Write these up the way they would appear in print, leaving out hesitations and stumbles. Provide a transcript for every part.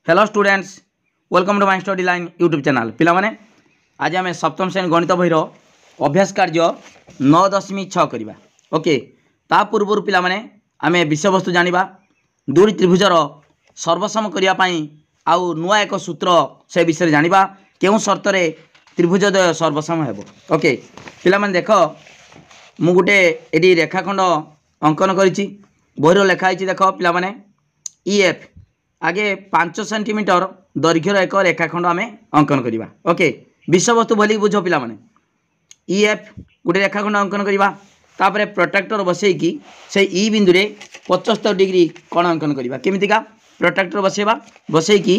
Hello students, welcome to my study line YouTube channel. पिला माने आज आम सप्तम श्रेणी गणित बहीर अभ्यास कार्य 9.6 करवा। ओके, ता पूर्व पिला माने आमे विषय वस्तु जानिबा दुई त्रिभुजर सर्वसम करने आउ नुआ एक सूत्र से विषय जानिबा केउं शर्त रे त्रिभुजद्वय सर्वसम हेबो। ओके पिला माने देख मु गुटे एडी रेखाखंड अंकन करिछि, बहीर लेखाई देख पिला माने EF आगे 5 सेंटीमीटर दैर्घ्यर एक रेखाखंड आम अंकन करवा। ओके, विषय वस्तु भली बुझ पिला माने EF गोटे रेखाखंड अंकन करवा, तापर प्रोट्रैक्टर बसैकी से ई बिंदु रे 75 डिग्री कोण अंकन करवा। केमितिका प्रोट्रैक्टर बसैबा, बसैकी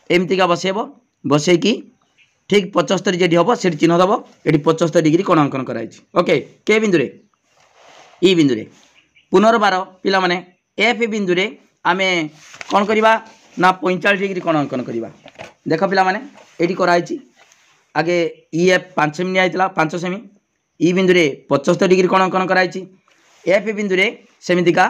एमतिका बसैबो, बसैकी ठीक 75 जेडी हबो से चिन्ह दबो, एटी 75 डिग्री कोण अंकन कराइछि। ओके, के बिंदु रे ई बिंदु रे पुनर्बार पिला माने F बिंदु रे आमे कौन करवा ना 45 डिग्री कोण अंकन करवा। देख पिला माने एटी कराइछि आगे EF 5 सेमी आइतला 5 सेमी, ई बिंदु रे 75 डिग्री कोण अंकन कराइछि, F बिंदु रे सेमितिका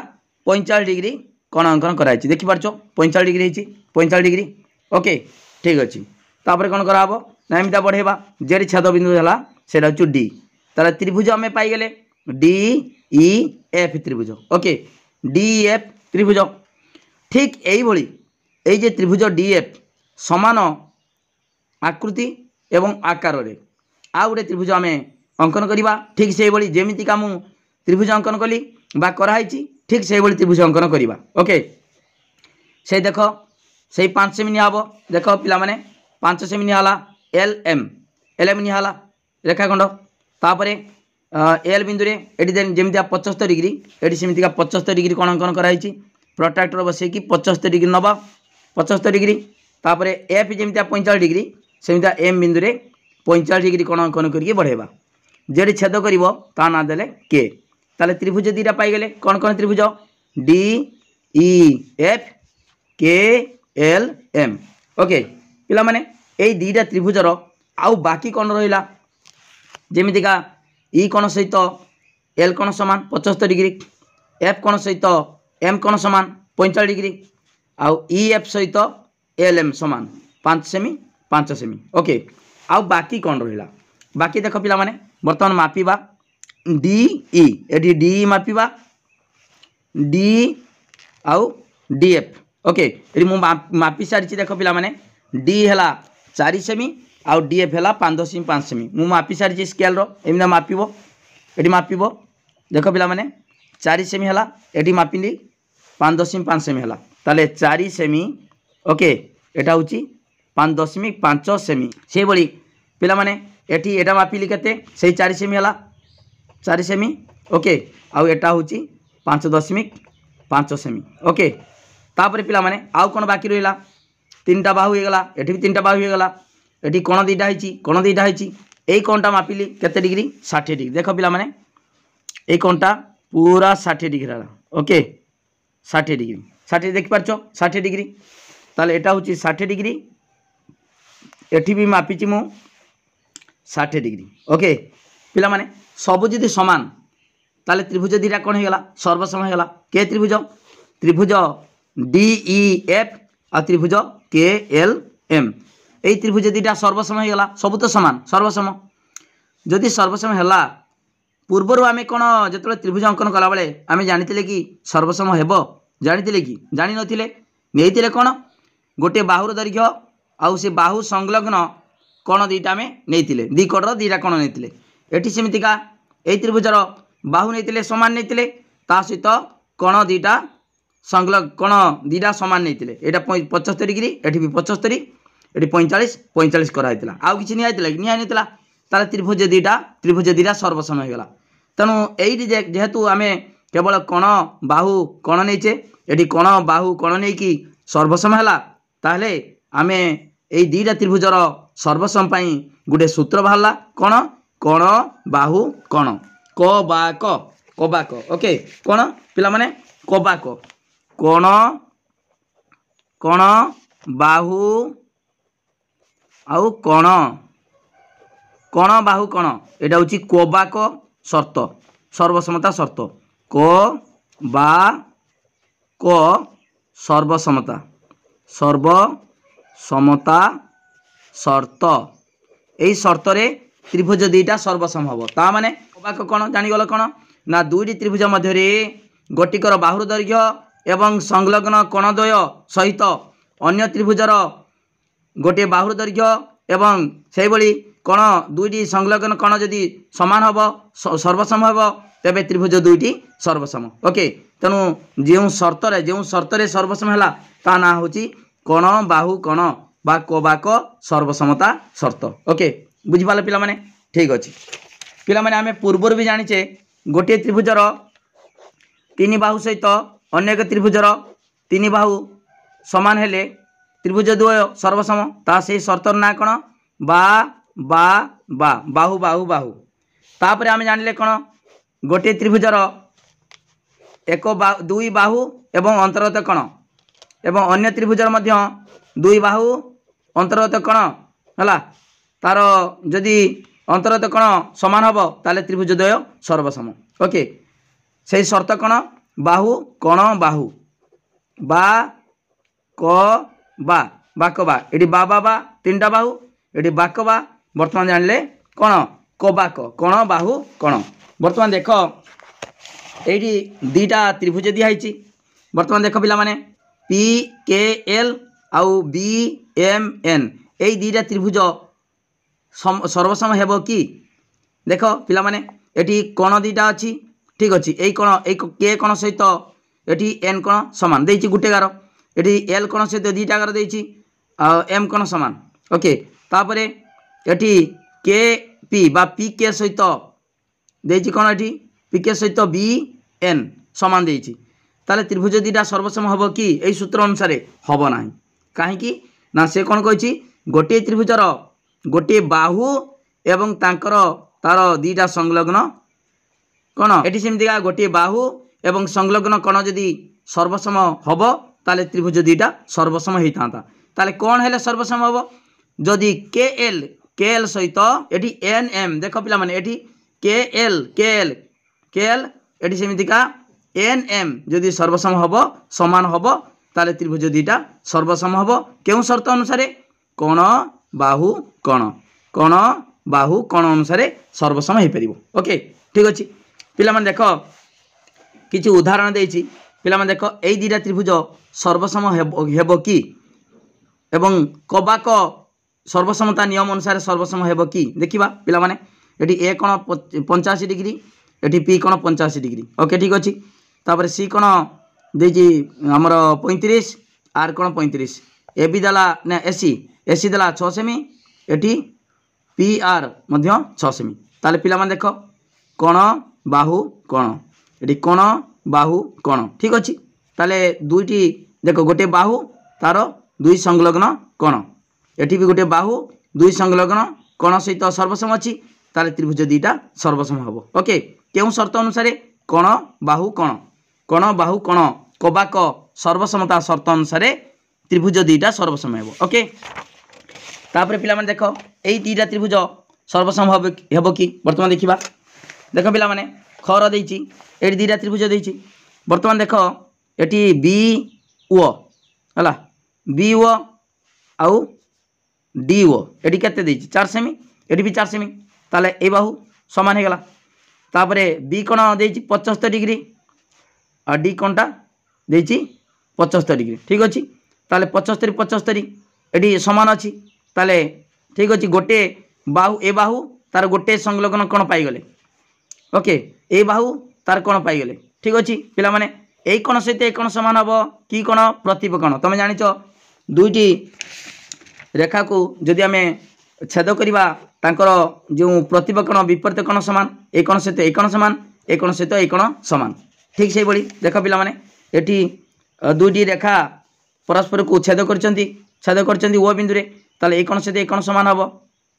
45 डिग्री कोण अंकन कराइछि। देखि पारछो 45 डिग्री हिछि, 45 डिग्री। ओके ठीक अछि, तापर कोन करा हबो ना एमिता बढ़ेबा, जेडी छेद बिंदु हला सेटा छु D, ताले त्रिभुज हमें पाई गेले DEF त्रिभुज। ओके, DEF त्रिभुज ठीक यही भली এই যে त्रिभुज DF समान आकृति एवं आकार रे आ गोटे त्रिभुज आम अंकन करवा। ठीक से भाई जमीतिका मु त्रिभुज अंकन कली बा कराई ठीक से भाई त्रिभुज अंकन करवा। ओके से देख से 5 सेमी निहब, देख पिला माने 5 सेमी निहाला LM निहाला रेखाखंड, तापर एल बिंदु रे एटी जमी 75 डिग्री एटी सेमितिका 75 डिग्री कोण अंकन कराई, प्रोट्रैक्टर बसैकी 75 डिग्री नवा 75 डिग्री, तापर F जमी 45 डिग्री सेमिता M बिंदु रे 45 डिग्री कोण अंकन करके बढ़ेबा, जेडी छेद करिवो ता ना देले K, ताले त्रिभुज दीटा पाई गेले। कोन कोन त्रिभुज DEF KLM। ओके पिला माने एई दीटा त्रिभुजर आउ बाकी कोन रहिला, जेमितिका E कोण सहित L कोण समान 75 डिग्री, F कोण सहित M कोण समान 45 डिग्री, आउ EF सहित LM समान 5 सेमी 5 सेमी। ओके आउ बाकी कौन रहिला, बाकी देख पिला माने बर्तमान मापिबा DE एटी DE मापिबा D आउ DF। ओके एटी मु मापी सारी देख पिला माने D हला 4 सेमी आउ DF हला 5.5 सेमी, मु मापी सारी स्केल रो एमिना मापिबो, एटी मापिबो देख पिला माने 4 सेमी हला, एटी मापिली 5.5 सेमी हला, ताले 4 सेमी। ओके एटा होची 5.5 सेमी से बड़ी पिला माने एटी एटा मापिली केते से 4 सेमी हला 4 सेमी। ओके आउ एटा होची 5.5 सेमी। ओके तापर पिला माने आउ कोन बाकी रहिला, 3टा बाहु हे गला, एटी भी 3टा बाहु हे गला, एटी कोण दीटा हिची, कोण दीटा हिची, एई कोणटा मापिली केते डिग्री 60 डिग्री। देख पिला माने एई कोणटा पूरा 60 डिग्री हला। ओके 60 डिग्री 60 देख पारछो 60 डिग्री, ताले एटा होची 60 डिग्री, एठी भी मापिची मु 60 डिग्री। ओके पिला माने सब जदि समान ताले त्रिभुज दीटा कोन हे गला सर्वसम हे गला। के त्रिभुज त्रिभुज DEF आ त्रिभुज KLM, एई त्रिभुज दीटा सर्वसम हे गला, सब तो समान सर्वसम। जदि सर्वसम हैला पूर्वर आमे कोन जतले त्रिभुज अंकन कला बेले आमे जानितिले कि सर्वसम हेबो, जानितिले कि जानि नथिले, नेइतिले कोन गोटे बाहुर दैर्घ्य आउ से बाहु संलग्न कोण दीटा आमे नेइतिले, दी कोणर दीटा कोण नेइतिले, एठी सेमितिका एई त्रिभुजर बाहु नेइतिले समान नेइतिले, ता सहित कोण दीटा संलग्न कोण दीटा समान नेइतिले, एटा 75 डिग्री एठी भी 75 एठी 45 कराइतिला, आउ किछि नि आइतिला नि आइतिला, ताले त्रिभुज दीटा सर्वसम हो गला। तेणु एइटी जेहेतु आमे केवल कोण बाहु कोण नेइचे, एटी कोण बाहु कोण नै कि सर्वसम हैला, ताहले आमे एई दीटा त्रिभुजर सर्वसम पई गुटे सूत्र बाहरला, कोण कोण बाहु कोण कबाक कबाक। ओके कोण पिला माने कबाक कोण कोण बाहु आउ कोण कोण बाहु कोण, एटा होची कबाक शर्त सर्वसमता शर्त, क बा क सर्वसमता समता शर्त यही शर्त रे त्रिभुज दुईटा सर्वसम हम ता माने कबाक कौन जानीगल कौन ना दुईटी त्रिभुज मध्य गोटिकर बाहुर दैर्घ्य एवं संलग्न कोणद्वय सहित अन्य त्रिभुजर गोटे बाहुर दैर्घ्य एवं से भाई कोण दुईटी संलग्न कोण जदि समान हम सर्वसम हम तेबे त्रिभुज दुईटी सर्वसम। ओके तेणु जो शर्त सर्वसम है ता ना हूँ कोण बाहु कोण बा कबाक सर्वसमता शर्त। ओके बुझिपाल पिला माने ठीक अच्छे पिला माने आमे पूर्वर भी जानिचे गोटे त्रिभुजर तीन बाहु सहित अन्य एक त्रिभुजर तीन बाहु समान हेले त्रिभुज द्वय सर्वसम ता से शर्तर ना कौन बा बा बा बाहु बाहु बाहु तापर आमे जानिले कौन गोटे त्रिभुजर एक दुई बाहु एवं अंतर्गत कोण एवं अन्य त्रिभुजर मध्य दुई बाहु अंतर्गत कोण है तार जदि अंतर्गत कोण समान हम ताले त्रिभुज द्वय सर्वसम। ओके से शर्त कोण बाहु कोण बाहु बा क बा क बा ये बा बा बा तीन टा बाहु ये बाक बा बर्तमान जानिले कोण कबाक कोण बाहु कोण। बर्तमान देख ये दीटा त्रिभुज दिखाई बर्तमान देख पिला माने पी के एल आउ बी एम एन यही दीटा त्रिभुज सर्वसम हेब कि देख पिला माने एटी कोण दीटा अच्छी ठीक अच्छे यही कोण एक के कोण सहित एटी एन कोण समान देछि गुटे गार एटी एल कोण सहित दीटा गार देछि एम कोण समान। ओके तापरे एटी के पी बा पी के सहित देछि कोण एटी पी के सहित बी एन समान देछि ताले त्रिभुज दीटा सर्वसम हम कि यही सूत्र अनुसार हम ना कहीं ना से कौन कही गोटे त्रिभुजर गोटे बाहु एवं तांकर तार दीटा संलग्न कौन एटी सेमतिका गोटे बाहु एवं संलग्न कोण जदि सर्वसम हम ताले त्रिभुज दीटा सर्वसम होता ताले कौन है सर्वसम हम जदि के एल सहित एटी एन एम देख पिला माने एटी के एल एटी सेमतिका एन एम जदि सर्वसम हम समान हम ताले त्रिभुज दीटा सर्वसम हम केउं शर्त अनुसार कोण बाहु कोण बाहु कोण अनुसार सर्वसम हो पार। ओके ठीक अच्छे पिला माने देख किछि उदाहरण देछि पिला माने देख एई दीटा त्रिभुज सर्वसम हेब कि एवं कबाक सर्वसमता नियम अनुसार सर्वसम हेब कि देखिबा पिला माने एटी ए कोण 85 डिग्री एटी पी कोण 85 डिग्री। ओके ठीक अच्छे तापर सी कोण देछि हमर 35 आर कोण 35 ए बी देला ना एसी देला 6 सेमी एटी पी आर मध्य 6 सेमी ताले पिला माने देख कोण बाहु कोण एटी कोण बाहु कोण ठीक अच्छे ताले दुईटी देख गोटे बाहु तार दुई संलग्न कोण एटी भी गोटे बाहु दुई संलग्न कोण सहित सर्वसम अच्छी ताले त्रिभुज दीटा सर्वसम हम। ओके केउं शर्त अनुसार कोण बाहु कोण बाहु कोण कबाक सर्वसमता शर्त अनुसार त्रिभुज दीटा सर्वसम हेब। ओके तापर पिला माने देख एई दीटा त्रिभुज सर्वसम हेब कि वर्तमान देखिबा देख पिला माने खर देछि एटी दीटा त्रिभुज देछि वर्तमान देख एटी बी ओ हला बी ओ आउ डी ओ एटी केते देछि 4 सेमी एटी भी 4 सेमी ताले ए बाहु समान हो गला तापरे बी कोण देछि 75 डिग्री और डी कोणटा देछि 75 डिग्री ठीक अच्छे ताले 75 75 एटी समान अच्छी ताले ठीक अच्छे गोटे बाहु ए बाहु तार गोटे संलग्न कोण पाई गले। ओके ए बाहु तार कोण पाई गले ठीक अच्छे पिला माने एई कोण सहित ए कोण समान हबो कि कोण प्रतिप कोण तमे जानिचो दुईटी रेखा को जदि आमे छेद करिबा तांकर जो प्रतिप कोण विपरीत कोण समान ए कोण सहित ए कोण समान ए कोण सहित ए कोण समान ठीक से बड़ी देख पिला माने एटी दुईटी रेखा परस्पर को छेद करचंती ओ बिंदु रे ताले ए कोण सहित ए कोण समान हबो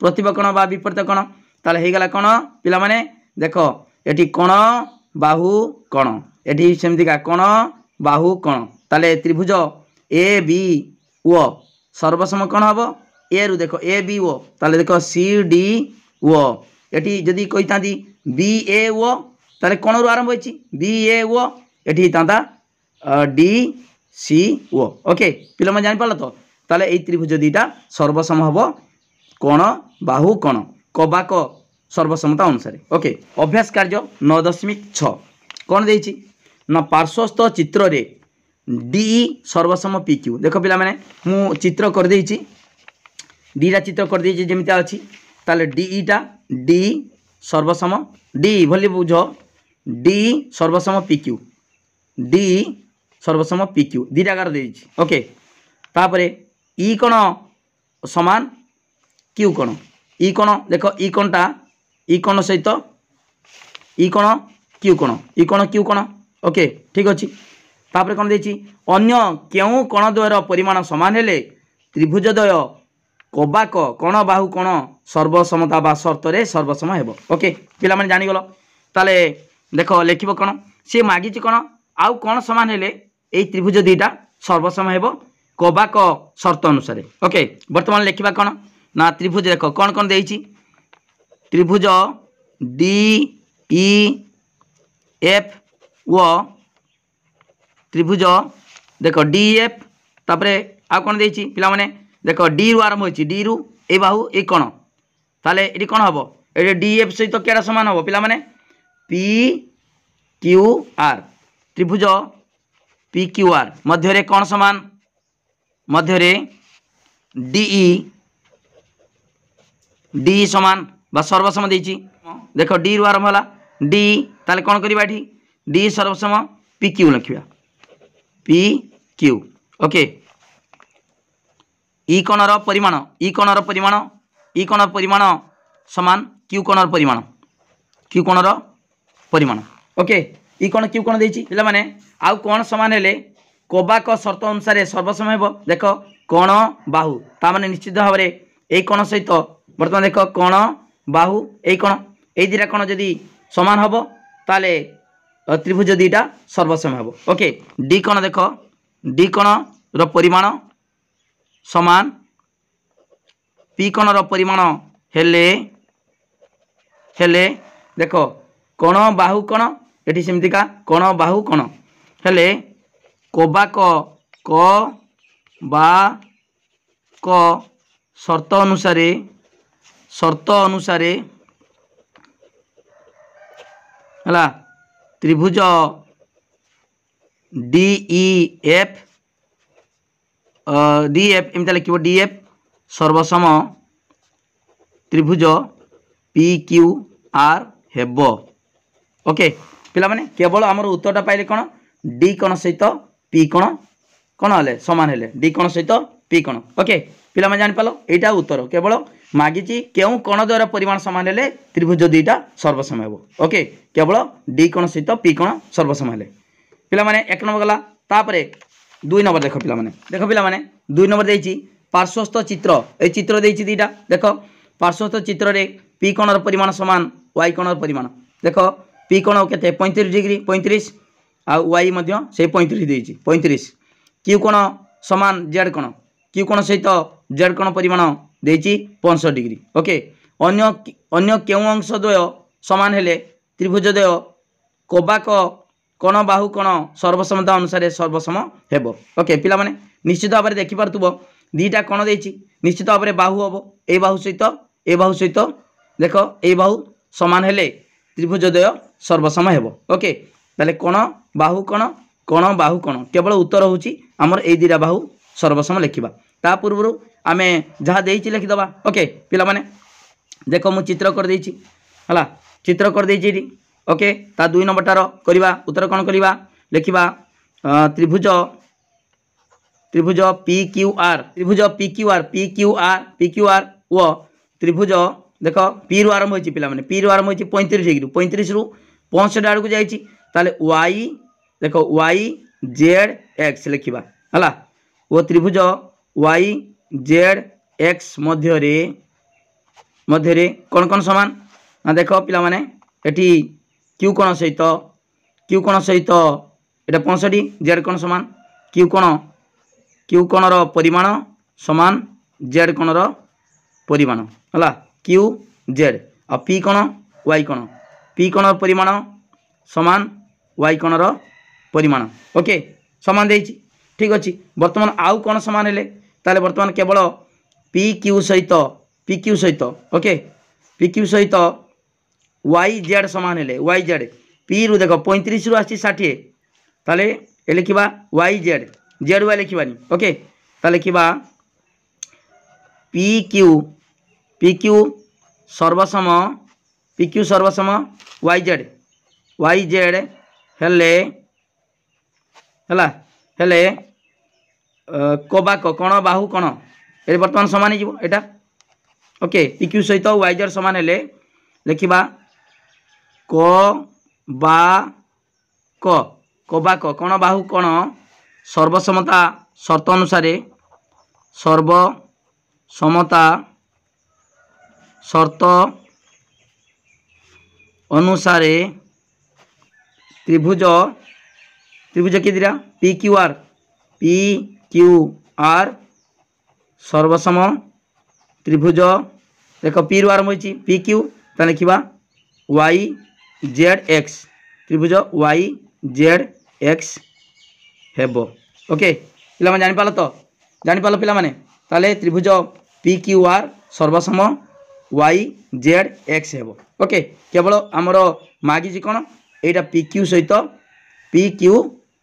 प्रतिप कोण बा विपरीत कोण ताले हे गला कोण पिला माने देख एटी कोण बाहु कोण एटी सेमतिका कोण बाहु कोण ताले त्रिभुज ए बी ओ सर्वसम कोण हबो ए रु देख ए बी ओ ताले देख सी डी ओ एटी जदि कहितांती बी ए ओ ताले कोण रु आरंभ होइछि बी ए ओ एटी तांता डी सी ओ। ओके पिला मन जानि पालो तो ताले एई त्रिभुज दुईटा सर्वसम हम कोण बाहु कोण कबाक सर्वसमता अनुसार। ओके अभ्यास कार्य 9.6 कौन देछि ना पार्श्वस्थ चित्र रे डी सर्वसम पी क्यू। देख पिला माने मु चित्र कर देछि डीटा चित्र कर देछि जेमिता अछि ताले डीटा डी सर्वसम डी भली बुझ डी सर्वसम पी क्यू डी सर्वसम पी क्यू दीटा कर देछि। ओके तापरे ई कोण समान क्यू कोण ई कोण देख ई कोणटा ई कोण सहित ई कोण क्यू कोण ई कोण क्यू कोण। ओके ठीक अछि तापरे कोन देछि अन्य केउ कोण द्वयर परिमाण समान हेले त्रिभुज द्वय कबाक कोण बाहु कोण सर्वसमता बा शर्त रे सर्वसम हेबो। ओके पिला माने जानि गलो ताले देखो लेखिबो कोण से मागिछि कोण आउ कोण समान हेले एई त्रिभुज दुईटा सर्वसम हेबो कबाक शर्त अनुसार। ओके वर्तमान लेखिबा कोण ना त्रिभुज देखो कोन कोन देछि त्रिभुज डी ई एफ व त्रिभुज देखो डी एफ तापरे आ कोन देछि पिला माने देखो डी रु आरंभ होछि डी रु ए बाहु ए कोण ताले एटी कोन हबो एटी डी एफ सहित केरा समान हबो पिला माने पी क्यू आर त्रिभुज पी क्यू आर मध्य रे कोन समान मध्य रे डी डी समान बा सर्वसम देछि देखो डी रु आरंभ होला डी ताले कोन करबा एठी डी सर्वसम पी क्यू लिखिबा पी क्यू। ओके ई कोणर परिमाण ई कोणर परिमाण ई कोणर परिमाण समान क्यू कोणर परिमाण क्यू कोणर परिमाण। ओके ई कोण क्यू कोण देछि पिला माने आउ कोण समान हेले कबाक शर्त अनुसार सर्वसम हेबो देख कोण बाहु ता माने निश्चित भाव रे एई कोण सहित वर्तमान देख कोण बाहु एई कोण एई दिरा कोण जदी समान हबो ताले त्रिभुज दुईटा सर्वसम हेबो। ओके डी कोण देख डी कोण रो परिमाण समान पी कोण रो परिमाण हेले हेले देख कोण बाहु कोण एठी सेमतिका कोण बाहु कोण हेले कबाक क बा क शर्त अनुसार हला त्रिभुज D E F D F एमता लिखिबो डी एफ सर्वसम त्रिभुज पी क्यू आर हेबो। ओके पिला माने केवल हमर उत्तरटा पाइले कोन डी कोण सहित पी कोण कोण हले समान हेले डी कोण सहित पी कोण। ओके पिला माने जानि पालो एटा उत्तर केवल मागिची केउ कोण द्वारा परिमाण समान हेले त्रिभुज दुईटा सर्वसम हेबो। ओके केवल डी कोण सहित पी कोण सर्वसम हेले पिला माने एक नंबर गला तापरे दुई नंबर देखो पिला माने दुई नंबर देछि पार्श्वस्थ चित्र ए चित्र देछि दीटा देखो पार्श्वस्थ चित्र रे पी कोणर परिमाण समान वाई कोणर परिमाण देखो पी कोण केते 35 डिग्री 35 आ वाई मध्य से 35 देछि 35 क्यू कोण समान जेड कोण क्यू कोण सहित जेड कोण परिमाण देछि 65 डिग्री। ओके अन्य केउ अंश द्वय समान हेले त्रिभुज द्वय कबाक कोण बाहु कोण सर्वसमता अनुसार सर्वसम हेबो। ओके पिला माने निश्चित भाव में देखि पारतुबो दीटा कोण देछि निश्चित भाव में बाहु हबो ए बाहु सहित देखो ए बाहु समान हेले त्रिभुज द्वय सर्वसम हेबो। ओके ताले कोण बाहु कोण बाहु कोण केवल उत्तर होछि हमर ए दीटा बाहु सर्वसम लिखिबा ता पूर्व आमे जहा देछि लिखि दबा। ओके पिला माने देखो मु चित्र कर देछि हला चित्र कर देछि। ओके ता दुई नंबरटार करिबा उत्तर कोन करिबा लिखिबा त्रिभुज पी क्यू आर व त्रिभुज देखो पी रु आरंभ होछि पिला माने पी रु आरंभ होछि 35 डिग्री 35 रु 65 आड़ को जाइछि ताले वाई देखो वाई जेड एक्स लिखिबा हला वो त्रिभुज वाई जेड एक्स मध्य रे कोन कोन समान ना देखो पिला माने एठी क्यू कोण सहित एटा 65 जेड कोण समान क्यू कोण रो परिमाण समान जेड कोण रो परिमाण हला क्यू जेड आ पी कोण वाई कोण परिमाण समान वाई कोण रो परिमाण। ओके समान देछि ठीक अछि वर्तमान आउ कोण समान हेले ताले बर्तमान केवल पी क्यू सहित ओके पी क्यू सहित वाई जेड सामान हेले वाई जेड पी रु देख 35 रु आसी 60 ताले ए लिखिबा वाई जेड जेड वाई लिखिबानी ओके ताले लिखिबा पी क्यू सर्वसम वाई जेड हेले हला हेले कबाक कण बाहु कण ए बर्तमान समान हो एटा ओके पी क्यू सहित वाई जेड समान हेले लिखिबा कबाक कण बाहु कण सर्वसमता शर्त अनुसारे त्रिभुज के दिरा पी क्यू आर सर्वसम त्रिभुज देख पी रु आरंभ होइछि पी क्यू ता लिखिबा वाई जेड एक्स त्रिभुज वाई जेड एक्स हेबो ओके पिला माने जानि पालो पिला माने ताले त्रिभुज पी क्यू आर सर्वसम वाई जेड एक्स हेबो ओके केवल आमर मागिछि कोन एटा पी क्यू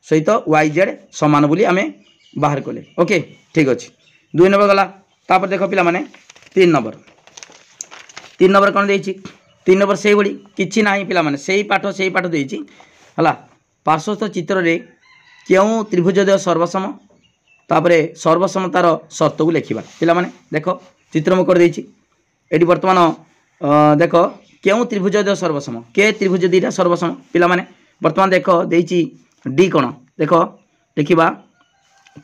सहित वाई जेड समान बोली आमे बाहर कले ओके ठीक अच्छे 2 नंबर गला तापर देख पिला माने 3 नंबर कौन देछि 3 नंबर से बड़ी किछि नाही पिला माने सेही पाठ देछि हला पार्श्वस्थ चित्र रे क्यों त्रिभुज देह सर्वसम तापरे सर्वसमतार शर्त को लिखिबा पिला माने देखो चित्र में कर देछि एडी वर्तमान देख क्यों त्रिभुज देह सर्वसम के त्रिभुज दीटा सर्वसम पिला माने वर्तमान देख देछि डी कोण देख लिखिबा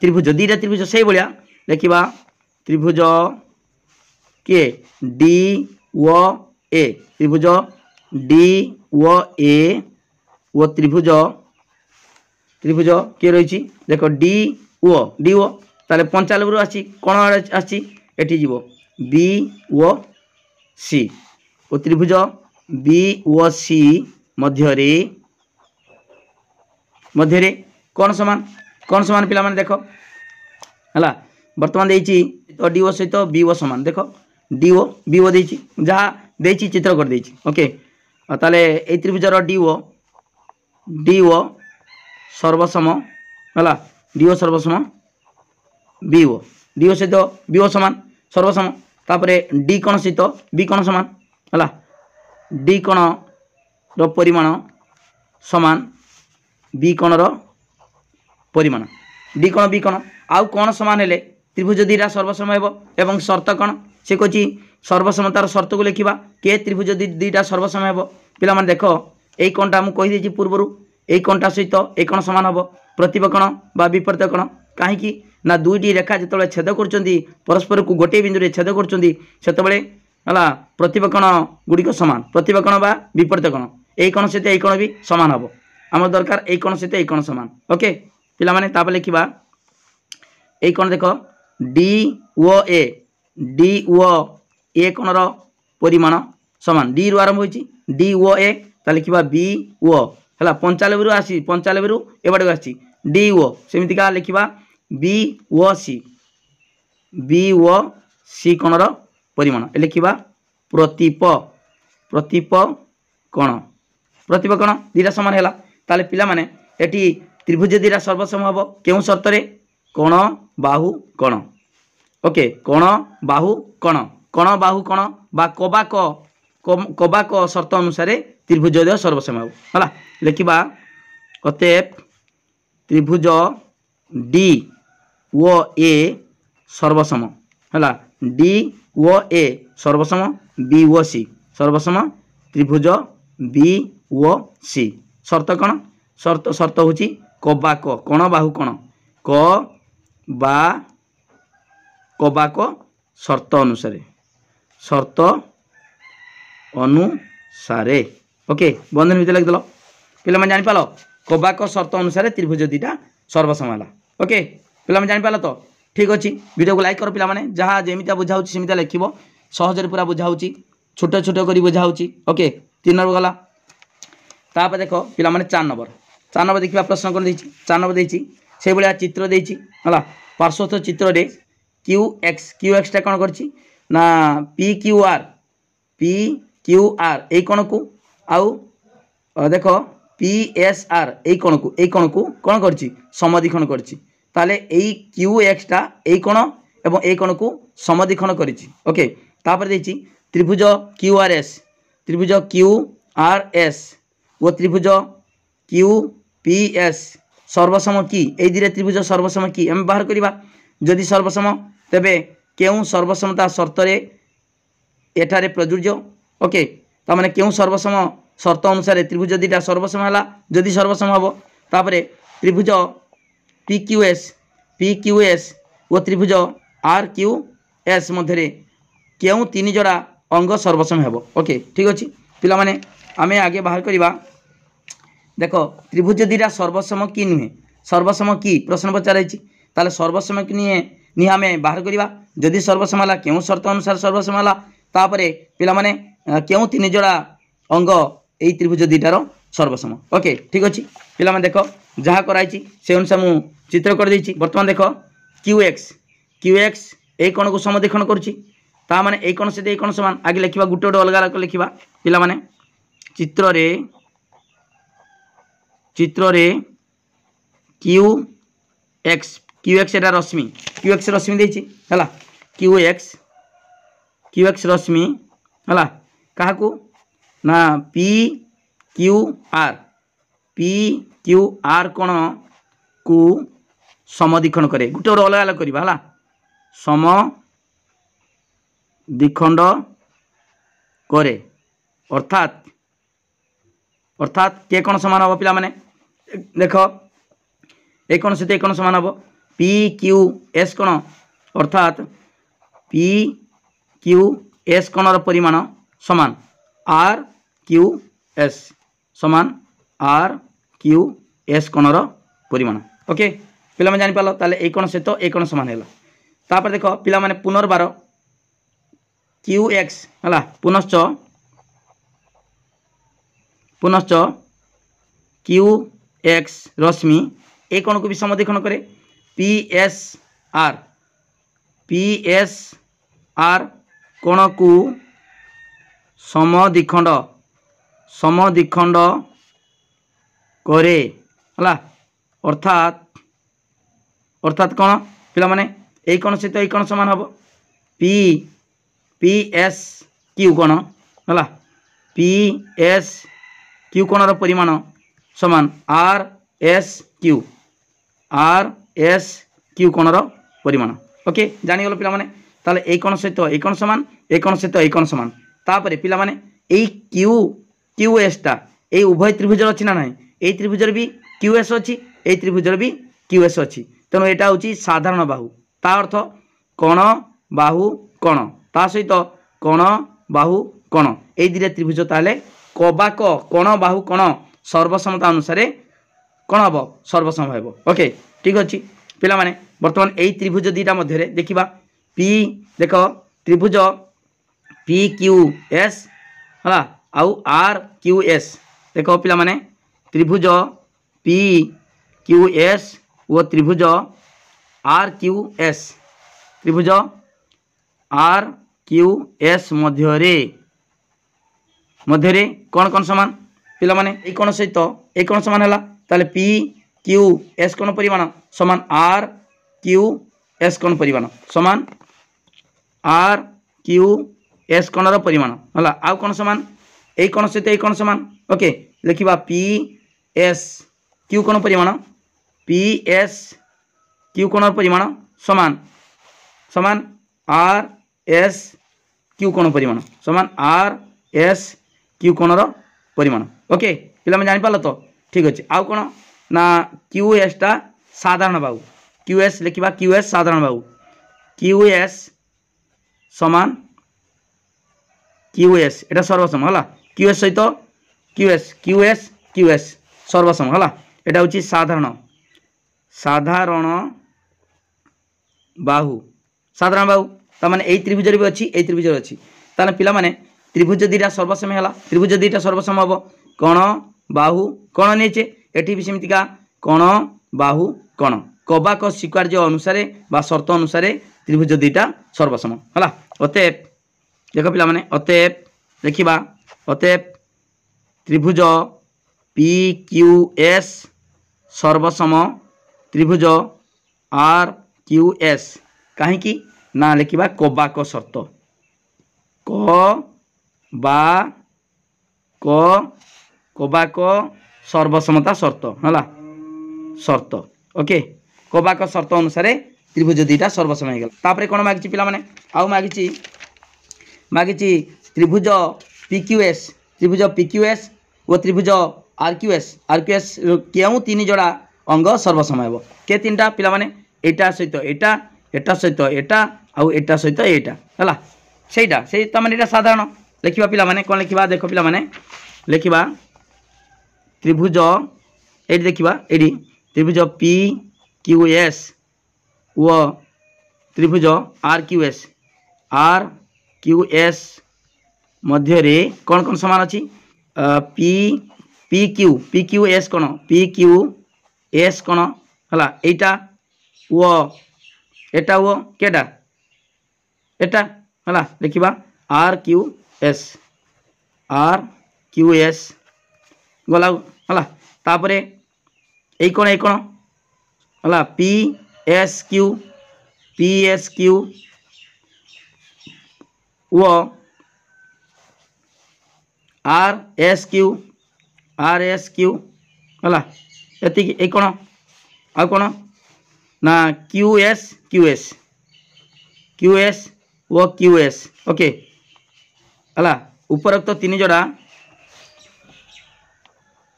त्रिभुज दीटा त्रिभुज से भाया लिखिबा त्रिभुज के डी व ए त्रिभुज डी व ए वो त्रिभुज के रही देख डी ओ ताले 95 रु आसी कोण आसी एठी जीवो बी ओ सी ओ त्रिभुज बी ओ सी मध्य कौन समान पिला माने देखो हला वर्तमान देछि तो डी ओ सहित बी ओ समान देखो डी ओ बी ओ देछि जहाँ देछि चित्र कर देछि ओके ताले ए त्रिभुजर डी ओ सर्वसम हला डी ओ सर्वसम बी ओ सहित बी ओ समान सर्वसम तापरे डी कोण सहित बी कोण समान हला डी कोण रो परिमाण समान बी कोण रो परिमाण डी कोण बी कोण आउ कोण समान हेले त्रिभुज दीटा सर्वसम हेबो एवं शर्त कोण से कहछि सर्वसमतार शर्त को लिखिबा के त्रिभुज दीटा सर्वसम हेबो पिला माने देखो एई कोणटा मु कहि देछि पूर्वरु एई कोणटा सहित एई कोण समान हेबो प्रतिब कोण बा विपरीत कोण काहेकि ना दुईटी रेखा जेतबेले छेद करचंदी परस्पर को गोटे बिंदु रे छेद करचंदी सेतबेले हला प्रतिब कोण गुडी को समान प्रतिब कोण बा विपरीत कोण एई कोण सहित एई कोण भी समान हेबो आम दरकार एई कोण सहित एई कोण समान ओके पिला माने तापर लिखिबा एई कोण देखो डी ओ ए कोणर परिमाण समान डी रु आरंभ होइछि डी ओ ए ता लिखिबा बी ओ हला 95 रु आसी 95 रु एबाडे आसी डी ओ सेमिति का लिखिबा बी ओ सी कोणर परिमाण ए लिखिबा प्रतिप कोण दीटा समान हैला ताले पिला माने एटी त्रिभुज दीटा सर्वसम हबो केउ शर्त रे कोण बाहु कोण ओके कोण बाहु कोण बा कबाक शर्त अनुसार त्रिभुज देह सर्वसम हबो हला लिखिबा अतएव त्रिभुज डी ओ ए सर्वसम हला डी ओ ए सर्वसम बी ओ सी सर्वसम त्रिभुज बी ओ सी शर्त कौन शर्त होची कबाक कोण बाहु कोण कबाक शर्त अनुसारे ओके बंधन भितर लगिदेल पिला माने जानि पालो कबाक शर्त अनुसार त्रिभुज दीटा सर्वसम है ओके पिला माने जानि पालो तो ठीक अच्छे वीडियो को लाइक कर पिला माने जहाँ जेमिता बुझा होची सेमिता लिखिबो सहजरे पूरा बुझा होची छोट छोट करी बुझा होची ओके 3 नंबर गला तापर देखो पिला माने 4 नंबर देखिबा प्रश्न कोन देछि 4 नंबर देछि से बलिया चित्र देछि हला पार्श्वस्थ चित्र रे क्यू एक्सटा कौन करछि ना पी क्यू आर ए कोण को आउ देख पी एस आर ए कोण को कौन करछि समद्विखंड करछि ताले एई क्यू एक्सटा ए कोण एवं ए कोण को समद्विखंड करछि ओके तापर देछि त्रिभुज क्यू आर एस वो त्रिभुज क्यू पी एस सर्वसम की ए दिरे त्रिभुज सर्वसम की हम बाहर करिबा जदि सर्वसम तेबे केउ सर्वसमता शर्त रे एठारे प्रযোज्य ओके ता माने केउ सर्वसम शर्त अनुसार त्रिभुज दीटा सर्वसम हला जदि सर्वसम हबो तापरे त्रिभुज पी क्यू एस वो त्रिभुज आर क्यू एस मध्यरे केउ तीन जोड़ा अंग सर्वसम हेबो ओके ठीक अछि पिला माने आमे आगे बाहर करिबा देखो त्रिभुज दीटा सर्वसम की नुहे सर्वसम की प्रश्न पचाराइछि ताले सर्वसम की नि आमे बाहर करिबा जदि सर्वसम हला केउ शर्त अनुसार सर्वसम हला तापरे पिला माने केउ तीन जोड़ा अंग एई त्रिभुज दीटार सर्वसम ओके ठीक अछि पिला माने देखो जहा कराइछि से अनुसार मु चित्र कर दैछि वर्तमान देखो क्यू एक्स ए कोण को समद्विखंड करछि ता माने ए कोण से ए कोण समान आगे लिखिबा गुटे गुटे अलग अलग लिखिबा पिला माने चित्र रे क्यू एक्स एटा रश्मि क्यू एक्स रश्मि देछि हला क्यू एक्स रश्मि हला काहाकू ना पी क्यू आर कोण को समद्विखंड करे गुटे अलग अलग करबा हला समद्विखंड करे अर्थात के कोण समान हम पिला माने देख ए कोण से ए कोण समान हम पी क्यू एस कोण अर्थात पी क्यू एस कोणर परिमाण समान आर क्यू एस समान आर क्यू एस कोणर परिमाण ओके पिला माने जानि पालो ताले ए कोण से तो ए कोण समान हैला तापर देखो पिला माने पुनर्बार क्यू एक्स हला पुनश्च क्यू एक्स रश्मि ए कोण को भी समद्विखंड करे पी एस आर कोण को समद्विखंड करे हला अर्थात कोण पिला माने ए कोण से तो ए कोण समान हबो पी एस क्यू कोण हला पी एस क्यू कोणर परिमाण समान आर एस क्यू कोणर परिमाण ओके जानि गलो पिला माने ताले ए कोण सहित ए कोण समान ए कोण सहित ए कोण समान तापरे पिला माने ए क्यू एस ता ए उभय त्रिभुजर अछि ना नाही ए त्रिभुजर भी क्यू एस अछि ए त्रिभुजर भी क्यू एस अछि तेनो एटा होची साधारण बाहु ता अर्थ कोण बाहु कोण ता सहित कोण बाहु कोण ए दिरे त्रिभुज ताले कबाक कोण बाहु कोण सर्वसमता अनुसार कोण हम सर्वसम हेबो ओके ठीक अछि पिला माने वर्तमान एई त्रिभुज दीटा मध्य रे देखिबा पी देखो त्रिभुज पी क्यू एस हला आउ आर क्यू एस देखो पिला माने त्रिभुज पी क्यू एस वो त्रिभुज आर क्यू एस मध्य रे कौन कौन समान पिला माने ए कोण सहित ए कोण समान हला ताले पी क्यू एस कोण परिमाण समान आर क्यू एस कोण परिमाण समान आर क्यू एस कोणर परिमाण हला आउ कोण समान ए कोण सहित ए कोण समान ओके लिखिबा पी एस क्यू कोण परिमाण पी एस क्यू कोणर परिमाण समान आर एस क्यू कोण परिमाण समान आर एस क्यू कोणर परिमाण ओके पिला में जानि पालो तो ठीक अछि आउ कोन ना क्यू एस ता साधारण बाहु क्यू एस लिखिबा क्यू एस साधारण बाहु क्यू एस समान क्यू एस एटा सर्वसम हला क्यू एस सहित क्यू एस सर्वसम हला एटा होची साधारण बाहु ता माने एई त्रिभुज भी अछि एई त्रिभुज अछि ताने पिला माने त्रिभुज दीटा सर्वसम है त्रिभुज दीटा सर्वसम हम कोण बाहु कोण नीचे एटी भी सेमतिका कोण बाहु कोण कबाक स्वीकार्य अनुसार बा शर्त अनुसार त्रिभुज दुईटा सर्वसम है। अतएव देख पिला माने अतएव देखा अतएव त्रिभुज पी क्यू एस सर्वसम त्रिभुज आर क्यू एस कहीं ना लिखा कबाक शर्त कबाक सर्वसमता शर्त है शर्त ओके कबाक शर्त अनुसार त्रिभुज दुईटा सर्वसम हो गला। कौन मागिची पिला माने आउ मागिची त्रिभुज PQS और त्रिभुज RQS क्यों तीन जोड़ा अंग सर्वसम हो के तीन टा पिला माने एटा सहित एटा एटा सहित एटा आउ एटा सहित एटा है सेटा से तमाने साधारण लिखा पिला माने कौन लिखा देख पिला माने लिखा त्रिभुज ये देखा ये त्रिभुज PQS व त्रिभुज RQS मध्य रे कौन कौन समान अच्छी PQS कौन PQS कौन है एटा वो एटा वो केटा एटा है लिखा RQS गला है तापर ये कौन है PSQ वो RSQ है ये कौन आ कौन ना QS वो QS ओके है उपरोक्त तीन जोड़ा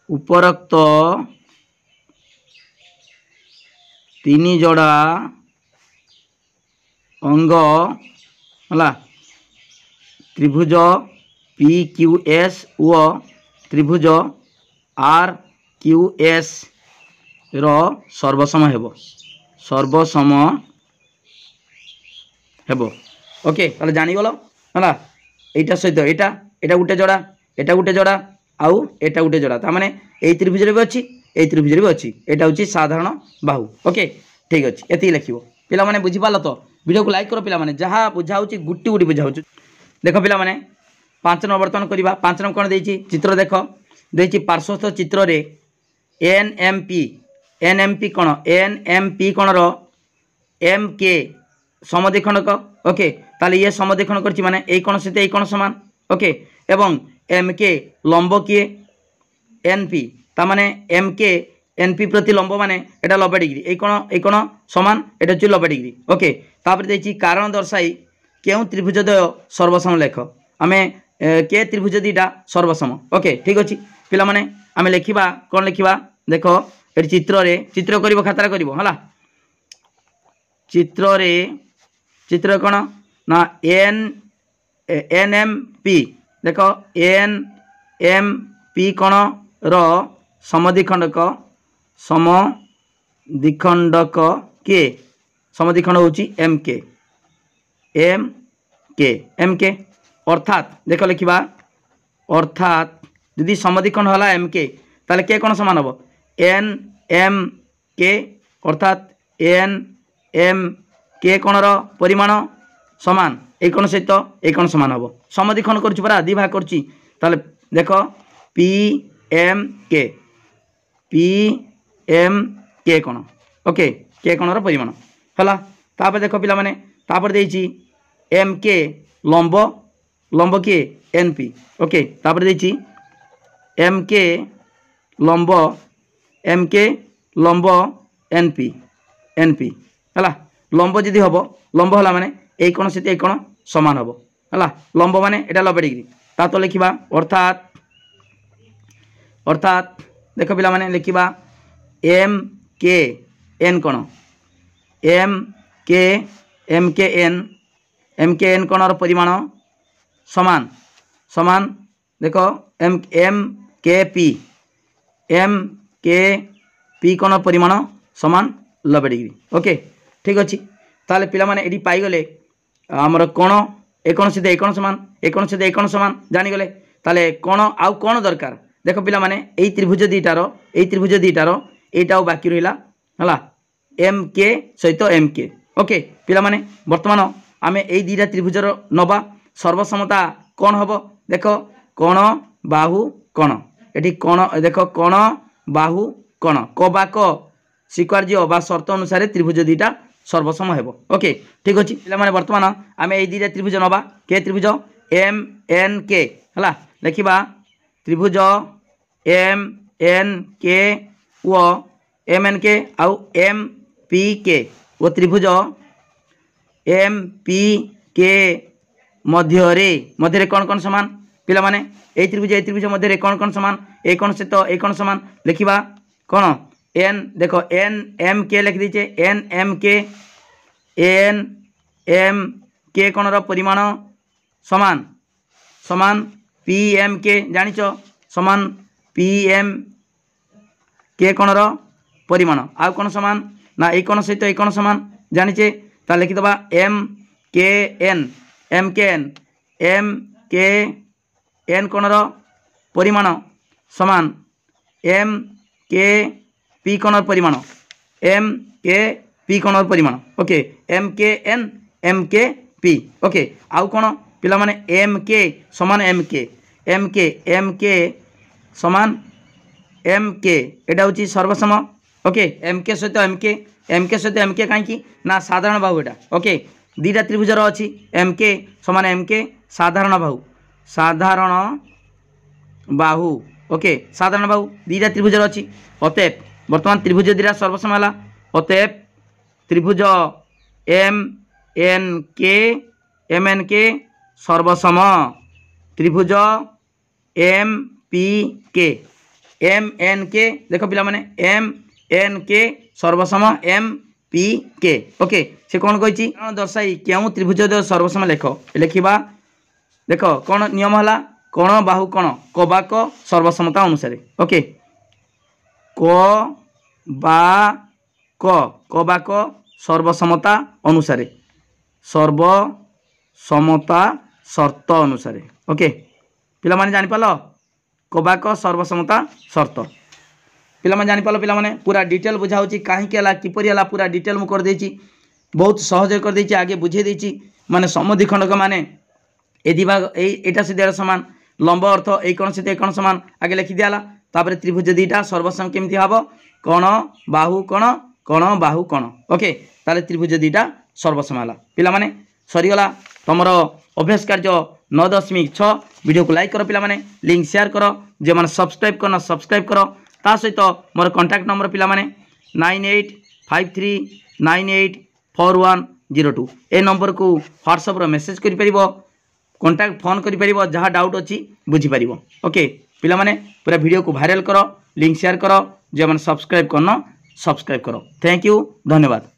उपरोक्त तीन जोड़ा अंग है त्रिभुज PQS व त्रिभुज RQS रो सर्वसम हेबो ओके ताले जानी गलो है एटा सहित एटा एटा गुटे जोड़ा आउ एटा गुटे जोड़ा तामाने ए त्रिभुज रे भी अछि ए त्रिभुज रे भी अछि एटा होची साधारण बाहु ओके ठीक अछि एति लिखिबो पिला माने बुझी पालो तो वीडियो को लाइक करो पिला माने जहा बुझाउची गुट्टी गुटी बुझाउची देखो पिला माने 5 नंबर बर्तन करबा 5 नंबर कोन देछि चित्र देखो देछि पार्श्वस्थ चित्र रे NMP कोण रो MK समद्विखंडक ओके ताले ये समद्विखंड करछि माने ए कोण सहित ए कोण समान ओके एवं MK लंब किए NP ता माने MK NP प्रति लंब माने एटा 90 डिग्री ए कोण समान एटा छि 90 डिग्री ओके तापर देछि कारण दर्शाई केउ त्रिभुजद्वय सर्वसम लेख आमे के त्रिभुज दुईटा सर्वसम ओके ठीक अछि पिला माने आमे लिखिबा कोन लिखिबा देखो ए चित्र करिवो खातारा करिवो हला चित्र कोन ना NMP देखो NMP कोण रो समद्विखंडक के समद्विखंड होची MK अर्थात देख लिखा अर्थात यदि समद्विखंड होला MK ताले के कोण समान हम NMK अर्थात NMK कोण रो परिमाण समान ए कोण सहित ए कोण समान हम समद्विखंड करछि परा दि भाग करछि ताले देखो PMK कोण ओके के कोण रो परिमाण हला तापर देखो पिला माने तापर देछि MK लंब किए NP ओके तापर देछि MK लंब NP हला लंब जदि हबो लंब हला माने ए कोण सहित ए कोण समान हबो हला लंब माने एटा 90 डिग्री ता तो लिखिबा अर्थात देखो पिला माने लिखिबा MKN कोण MKN कोण रो परिमाण समान देखो MKP कोण परिमाण समान 90 डिग्री ओके ठीक अच्छी ताले पिला माने एडी पाई गले हमर कोण ए कोण सहित ए कोण समान ए कोण सहित ए कोण समान जानी गले ताले कोण आउ कोण दरकार देखो पिला माने एई त्रिभुज दुईटारो एटा बाकी रहिला हला MK सहित MK ओके पिला माने वर्तमान आमे एई दीटा त्रिभुजर नबा सर्वसमता कौन हम देख कोण बाहु कोण एटी कोण देख कोण बाहु कोण क बा क स्वीकार्य बा शर्त अनुसार त्रिभुज दीटा सर्वसम हेबो ओके ठीक अछि पिला माने वर्तमान आमे एई दीटा त्रिभुज नबा के त्रिभुज एम एन के हला लिखिबा त्रिभुज एम एन के वो एम एन के आउ एम पी के वो त्रिभुज एम पी के मध्य कौन कौन समान पिला माने ए त्रिभुज मध्य कौन कौन समान ए कोण सहित ए कोण समान लिखिबा कौन एन देखो एन एम के लिख दीचे एन एम के कोण रो परिमाण समान समान पी एम के जानिच समान पी एम के कोण रो परिमाण आउ कोण समान ना ए कोण सहित ए कोण समान जानिचे ता लिखि दबा एम के एन कोण रो परिमाण समान एम के पी कोण रो परिमाण एम के पी कोण रो परिमाण ओके एम के पी ओके आउ कोण पिला माने एम के समान एम के समान एम के एटा होची सर्वसम ओके एम के सहित एम के कहीं ना साधारण बाहु एटा ओके दीटा त्रिभुजर अच्छी एम के समान एम के साधारण बाहु ओके साधारण बाहु दीटा त्रिभुजर अच्छी अतएव वर्तमान त्रिभुज दीटा सर्वसम है अतएव त्रिभुज एम एन के सर्वसम त्रिभुज एम पी के एम एन के देख पिला माने एम एन के सर्वसम एम पी के ओके से कौन कही दर्शाई क्यों त्रिभुज सर्वसम लेख लिखा देख कौन नियम है कोण बाहु कोण क सर्वसमता अनुसार ओके क बा क सर्वसमता अनुसार सर्वसमता शर्त अनुसार ओके पिला माने जानि पालो क बा क सर्वसमता शर्त पिला माने जानि पालो पिला माने पूरा डिटेल बुझा होची काहे केला किपरि हला पूरा डिटेल मु कर देची बहुत सहज कर देची आगे बुझे देची माने समद्विखंडक माने ए दिभाग एटा सीधा समान लंब अर्थ ए कोण से कोण समान आगे लिखि दियाला तापर त्रिभुज दीटा सर्वसम केमती हबो कोण बाहु कोण ओके ताले त्रिभुज दीटा सर्वसम हला पिला माने सरी गला तमरो अभ्यास कार्य 9.6 वीडियो को लाइक करो पिला माने लिंक शेयर करो जे माने सब्सक्राइब करना सब्सक्राइब करो ता सहित मोर कांटेक्ट नंबर पिला माने 9853984102 ए नंबर को व्हाट्सएप रो मेसेज करि परिबो कांटेक्ट फोन करि परिबो जहा डाउट अछि बुझी परिबो ओके पिला माने पूरा वीडियो को वायरल करो लिंक शेयर करो जे माने सब्सक्राइब करना सब्सक्राइब करो थैंक यू धन्यवाद।